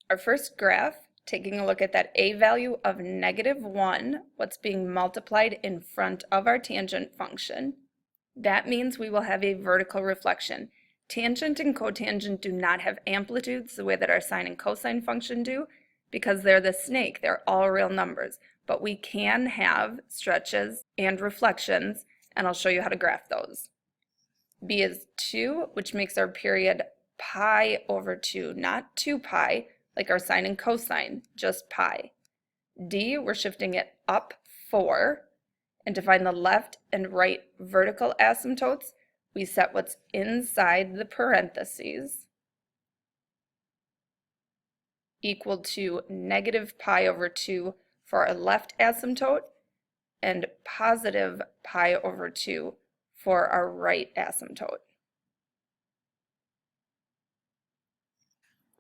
Our first graph, taking a look at that a value of -1, what's being multiplied in front of our tangent function. That means we will have a vertical reflection. Tangent and cotangent do not have amplitudes the way that our sine and cosine function do because they're the snake, they're all real numbers. But we can have stretches and reflections, and I'll show you how to graph those. B is 2, which makes our period pi over 2, not 2 pi, like our sine and cosine, just pi. D, we're shifting it up 4, and to find the left and right vertical asymptotes, we set what's inside the parentheses equal to -pi/2 for our left asymptote and +pi/2 for our right asymptote.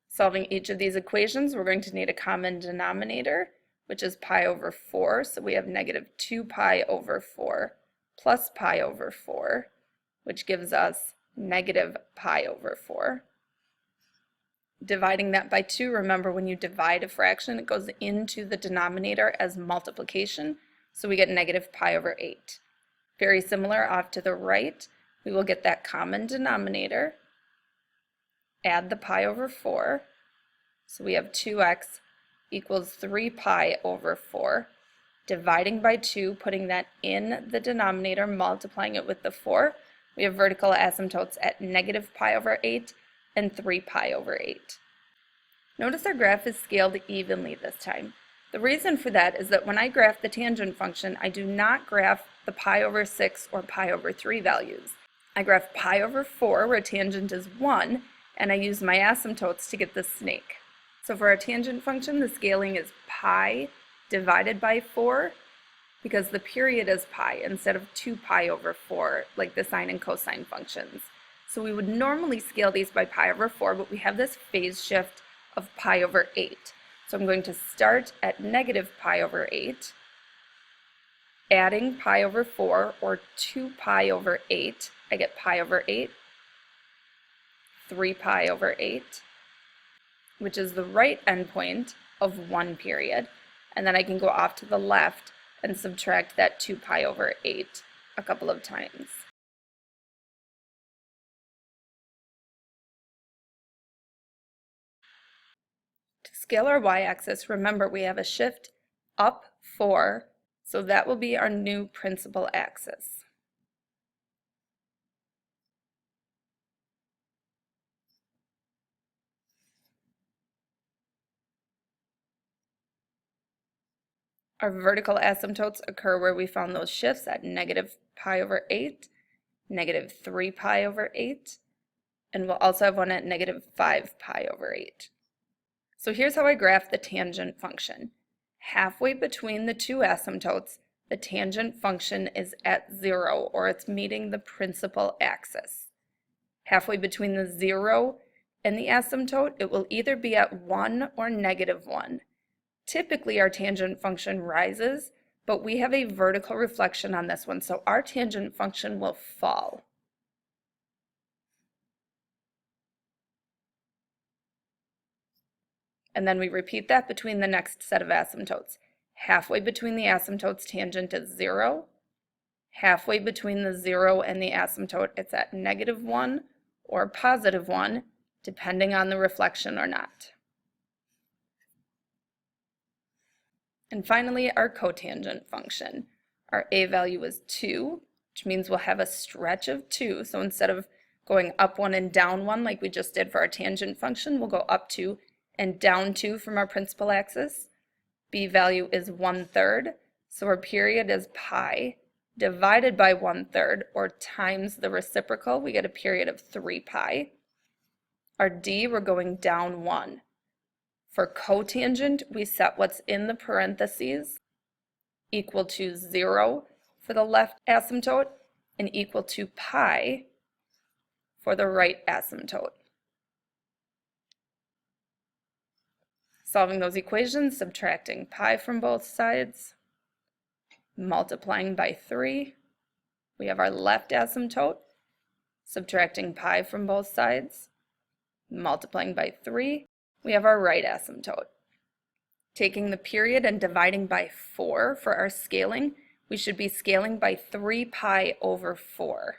Solving each of these equations, we're going to need a common denominator, which is pi/4, so we have -2pi/4 plus pi/4, which gives us -pi/4. Dividing that by 2, remember when you divide a fraction, it goes into the denominator as multiplication, so we get -pi/8. Very similar off to the right, we will get that common denominator, add the pi/4, so we have 2x equals 3pi/4. Dividing by 2, putting that in the denominator, multiplying it with the 4, we have vertical asymptotes at -pi/8 and 3pi/8. Notice our graph is scaled evenly this time. The reason for that is that when I graph the tangent function, I do not graph the pi/6 or pi/3 values. I graph pi/4 where tangent is 1, and I use my asymptotes to get the snake. So for our tangent function, the scaling is pi divided by 4, because the period is pi instead of 2pi/4 like the sine and cosine functions. So we would normally scale these by pi/4, but we have this phase shift of pi/8. So I'm going to start at -pi/8, adding pi/4 or 2pi/8, I get pi/8, 3pi/8, which is the right endpoint of one period, and then I can go off to the left and subtract that 2pi/8 a couple of times. To scale our y-axis, remember we have a shift up 4, so that will be our new principal axis. Our vertical asymptotes occur where we found those shifts at -pi/8, -3pi/8, and we'll also have one at -5pi/8. So here's how I graph the tangent function. Halfway between the two asymptotes, the tangent function is at 0, or it's meeting the principal axis. Halfway between the 0 and the asymptote, it will either be at 1 or -1. Typically, our tangent function rises, but we have a vertical reflection on this one, so our tangent function will fall. And then we repeat that between the next set of asymptotes. Halfway between the asymptotes, tangent is 0. Halfway between the 0 and the asymptote, it's at -1 or +1, depending on the reflection or not. And finally, our cotangent function. Our a value is 2, which means we'll have a stretch of 2. So instead of going up 1 and down 1 like we just did for our tangent function, we'll go up 2 and down 2 from our principal axis. B value is 1/3, so our period is pi divided by 1/3, or times the reciprocal, we get a period of 3pi. Our D, we're going down 1. For cotangent, we set what's in the parentheses equal to 0 for the left asymptote and equal to pi for the right asymptote. Solving those equations, subtracting pi from both sides, multiplying by 3, we have our left asymptote, subtracting pi from both sides, multiplying by 3, we have our right asymptote. Taking the period and dividing by 4 for our scaling, we should be scaling by 3 pi over 4.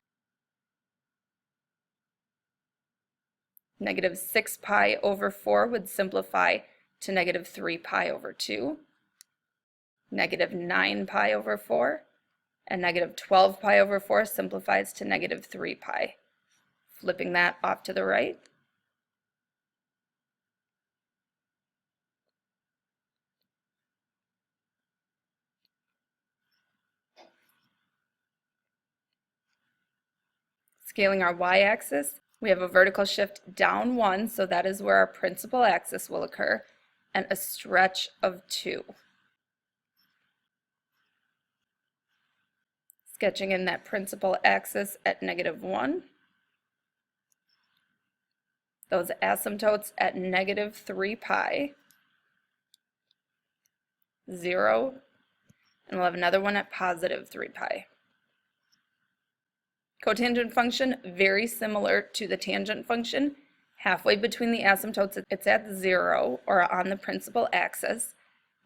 Negative 6 pi over 4 would simplify to negative 3 pi over 2, negative 9 pi over 4, and negative 12 pi over 4 simplifies to negative 3 pi. Flipping that off to the right. Scaling our y-axis, we have a vertical shift down 1, so that is where our principal axis will occur, and a stretch of 2. Sketching in that principal axis at negative 1. Those asymptotes at negative 3 pi, 0, and we'll have another one at positive 3 pi. Cotangent function, very similar to the tangent function. Halfway between the asymptotes, it's at 0, or on the principal axis.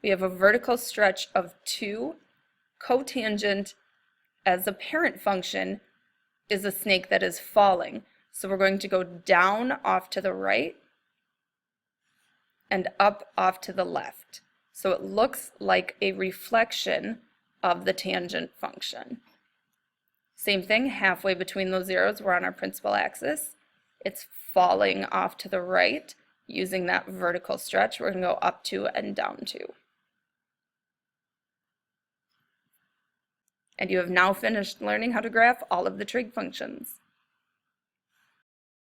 We have a vertical stretch of 2. Cotangent, as a parent function, is a snake that is falling. So we're going to go down off to the right and up off to the left. So it looks like a reflection of the tangent function. Same thing, halfway between those zeros, we're on our principal axis. It's falling off to the right using that vertical stretch. We're going to go up 2 and down 2. And you have now finished learning how to graph all of the trig functions.